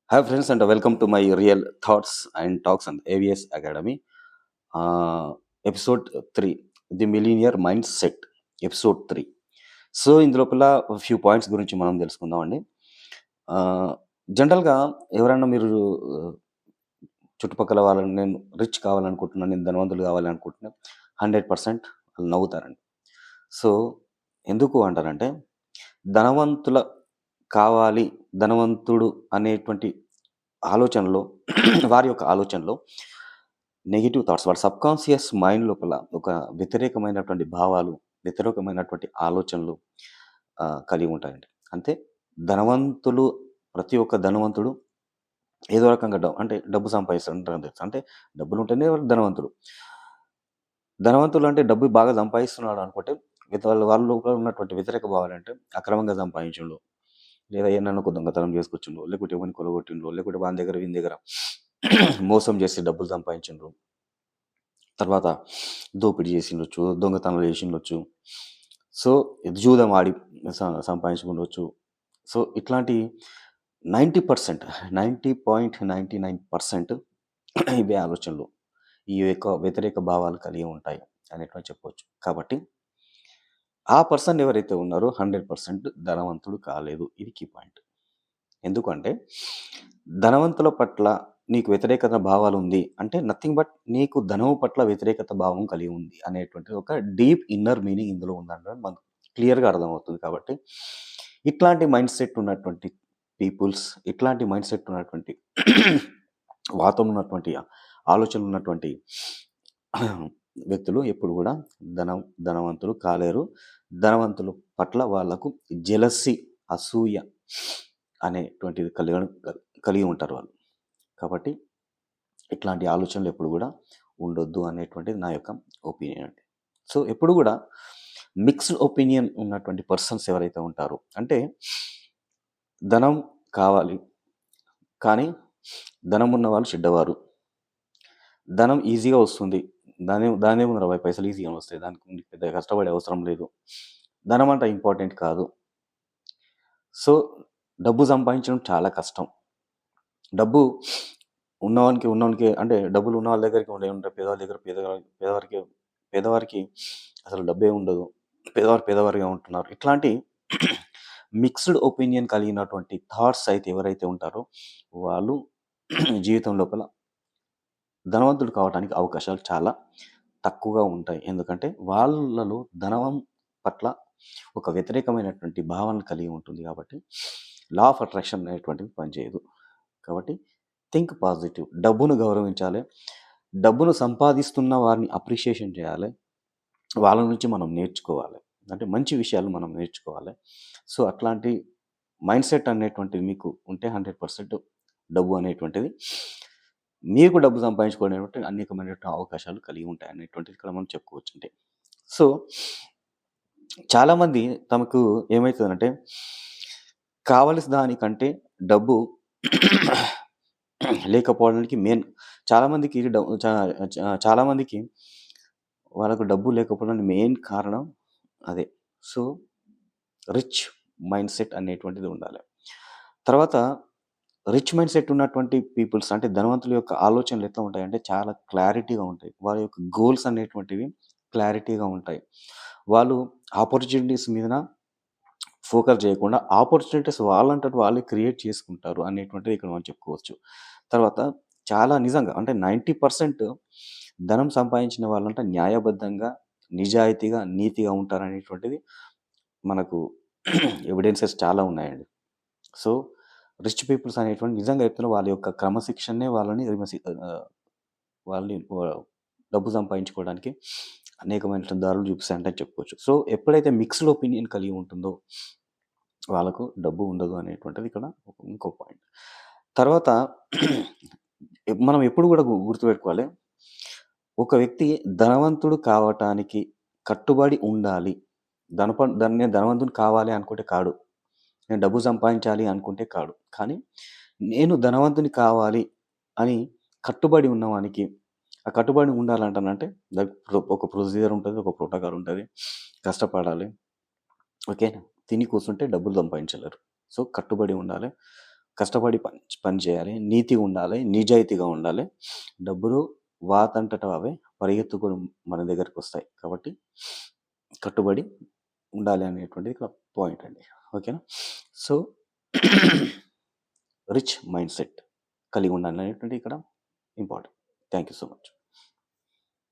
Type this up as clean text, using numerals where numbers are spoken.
Hi friends and welcome to my real thoughts and talks on AVS Academy. Episode 3, The Millionaire Mindset, Episode 3. So ఇందులోపల few points గురించి మనం తెలుసుకుందామండి. జనరల్గా ఎవరైనా మీరు ఆ, చుట్టుపక్కల వాళ్ళని నేను రిచ్ కావాలనుకుంటున్నాను, నేను ధనవంతులు కావాలనుకుంటున్నాను, 100% వాళ్ళు నవ్వుతారండి. సో ఎందుకు అంటారంటే ధనవంతుల కావాలి, ధనవంతుడు అనేటువంటి ఆలోచనలో వారి యొక్క ఆలోచనలో నెగెటివ్ థాట్స్ వాళ్ళ సబ్కాన్షియస్ మైండ్ లోపల ఒక వ్యతిరేకమైనటువంటి భావాలు, వ్యతిరేకమైనటువంటి ఆలోచనలు కలిగి ఉంటాయండి. అంతే ధనవంతులు, ప్రతి ఒక్క ధనవంతుడు ఏదో రకంగా అంటే డబ్బు సంపాదిస్తుంటారు తెలుసు. అంటే డబ్బులు ఉంటేనే వాడు ధనవంతుడు. ధనవంతులు అంటే డబ్బు బాగా సంపాదిస్తున్నాడు అనుకుంటే వాళ్ళ లోపల ఉన్నటువంటి వ్యతిరేక భావాలంటే అక్రమంగా సంపాదించిండు, లేదా ఏమన్నా ఒక దొంగతనం చేసుకొచ్చిండ్రు, లేకుంటే ఎవరిని కొలగొట్టిండ్రు, లేకుంటే వాని దగ్గర వీని దగ్గర మోసం చేసి డబ్బులు సంపాదించిండ్రు, తర్వాత దోపిడీ చేసిండొచ్చు, దొంగతనాలు చేసిండొచ్చు, సో జూదం ఆడి సంపాదించుకుండొచ్చు. సో ఇట్లాంటి 90%, 90.99% ఇవే ఆలోచనలు, ఈ యొక్క వ్యతిరేక భావాలు కలిగి ఉంటాయి అనేటువంటి చెప్పవచ్చు. కాబట్టి ఆ పర్సన్ ఎవరైతే ఉన్నారో 100% ధనవంతుడు కాలేదు. ఇది కీ పాయింట్. ఎందుకంటే ధనవంతుల పట్ల నీకు వ్యతిరేకత భావాలు ఉంది అంటే నథింగ్ బట్ నీకు ధనము పట్ల వ్యతిరేకత భావం కలిగి ఉంది అనేటువంటి ఒక డీప్ ఇన్నర్ మీనింగ్ ఇందులో ఉందంటే మనకు క్లియర్గా అర్థమవుతుంది. కాబట్టి ఇట్లాంటి మైండ్ సెట్ ఉన్నటువంటి పీపుల్స్, ఇట్లాంటి మైండ్ సెట్ ఉన్నటువంటి వాతం ఉన్నటువంటి ఆలోచనలు ఉన్నటువంటి వ్యక్తులు ఎప్పుడు కూడా ధనవంతులు కాలేరు. ధనవంతుల పట్ల వాళ్ళకు జెలసీ, అసూయ అనేటువంటిది కలిగి ఉంటారు వాళ్ళు. కాబట్టి ఇట్లాంటి ఆలోచనలు ఎప్పుడు కూడా ఉండొద్దు అనేటువంటిది నా యొక్క ఒపీనియన్ అండి. సో ఎప్పుడు కూడా మిక్స్డ్ ఒపీనియన్ ఉన్నటువంటి పర్సన్స్ ఎవరైతే ఉంటారో, అంటే ధనం కావాలి కానీ ధనం ఉన్న వాళ్ళు చెడ్డవారు, ధనం ఈజీగా వస్తుంది, దానే ముందు 20 పైసలు ఈజీగా వస్తాయి, దానికి పెద్ద కష్టపడే అవసరం లేదు, ధనం అంటే ఇంపార్టెంట్ కాదు, సో డబ్బు సంపాదించడం చాలా కష్టం, డబ్బు ఉన్నవానికి అంటే డబ్బులు ఉన్న వాళ్ళ దగ్గరికి ఉంటాయి, పేదవాళ్ళ దగ్గర పేదవారికి అసలు డబ్బే ఉండదు, పేదవారిగా ఉంటున్నారు. ఇట్లాంటి మిక్స్డ్ ఒపీనియన్ కలిగినటువంటి థాట్స్ అయితే ఎవరైతే ఉంటారో వాళ్ళు జీవితం లోపల ధనవంతుడు కావడానికి అవకాశాలు చాలా తక్కువగా ఉంటాయి. ఎందుకంటే వాళ్ళలో ధనం పట్ల ఒక వ్యతిరేకమైనటువంటి భావన కలిగి ఉంటుంది. కాబట్టి లా ఆఫ్ అట్రాక్షన్ అనేటువంటిది పనిచేయదు. కాబట్టి థింక్ పాజిటివ్. డబ్బును గౌరవించాలి, డబ్బును సంపాదిస్తున్న వారిని అప్రిషియేషన్ చేయాలి, వాళ్ళ నుంచి మనం నేర్చుకోవాలి, అంటే మంచి విషయాలు మనం నేర్చుకోవాలి. సో అట్లాంటి మైండ్ సెట్ అనేటువంటిది మీకు ఉంటే 100% డబ్బు అనేటువంటిది మీకు డబ్బు సంపాదించుకునేటువంటి అనేకమైనటువంటి అవకాశాలు కలిగి ఉంటాయి అనేటువంటిది ఇక్కడ మనం చెప్పుకోవచ్చు. అంటే సో చాలామంది తమకు ఏమవుతుందంటే కావలసిన దానికంటే డబ్బు లేకపోవడానికి మెయిన్ చాలామందికి చాలామందికి వాళ్ళకు డబ్బు లేకపోవడానికి మెయిన్ కారణం అదే. సో రిచ్ మైండ్ సెట్ అనేటువంటిది ఉండాలి. తర్వాత రిచ్ మైండ్ సెట్ ఉన్నటువంటి పీపుల్స్ అంటే ధనవంతుల యొక్క ఆలోచనలు ఎట్లా ఉంటాయంటే చాలా క్లారిటీగా ఉంటాయి. వారి యొక్క గోల్స్ అనేటువంటివి క్లారిటీగా ఉంటాయి. వాళ్ళు ఆపర్చునిటీస్ మీద ఫోకస్ చేయకుండా ఆపర్చునిటీస్ వాళ్ళంతట వాళ్ళే క్రియేట్ చేసుకుంటారు అనేటువంటిది ఇక్కడ మనం చెప్పుకోవచ్చు. తర్వాత చాలా నిజంగా అంటే 90% ధనం సంపాదించిన వాళ్ళంటే న్యాయబద్ధంగా, నిజాయితీగా, నీతిగా ఉంటారనేటువంటిది మనకు ఎవిడెన్సెస్ చాలా ఉన్నాయండి. సో రిచ్ పీపుల్స్ అనేటువంటి నిజంగా చెప్తున్న వాళ్ళ యొక్క క్రమశిక్షణనే వాళ్ళని డబ్బు సంపాదించుకోవడానికి అనేకమైన దారులు చూపిస్తాయంటే చెప్పుకోవచ్చు. సో ఎప్పుడైతే మిక్స్డ్ ఒపీనియన్ కలిగి ఉంటుందో వాళ్ళకు డబ్బు ఉండదు అనేటువంటిది ఇక్కడ ఇంకో పాయింట్. తర్వాత మనం ఎప్పుడు కూడా గుర్తుపెట్టుకోవాలి, ఒక వ్యక్తి ధనవంతుడు కావటానికి కట్టుబడి ఉండాలి. నేను ధనవంతుడు కావాలి అనుకుంటే కాడు, నేను డబ్బు సంపాదించాలి అనుకుంటే కాడు. కానీ నేను ధనవంతుని కావాలి అని కట్టుబడి ఉన్నవానికి, ఆ కట్టుబడి ఉండాలంటానంటే ఒక ప్రొసీజర్ ఉంటుంది, ఒక ప్రోటోకాల్ ఉంటుంది, కష్టపడాలి. ఓకే, తిని కూర్చుంటే డబ్బులు సంపాదించలేరు. సో కట్టుబడి ఉండాలి, కష్టపడి పని చేయాలి, నీతిగా ఉండాలి, నిజాయితీగా ఉండాలి. డబ్బులు వాతంతట అవే పరిగెత్తుకొని మన దగ్గరికి వస్తాయి. కాబట్టి కట్టుబడి ఉండాలి అనేటువంటిది ఇక్కడ పాయింట్ అండి. ఓకేనా? సో రిచ్ మైండ్ సెట్ కలిగి ఉండాలి అనేటువంటిది ఇక్కడ important. Thank you so much.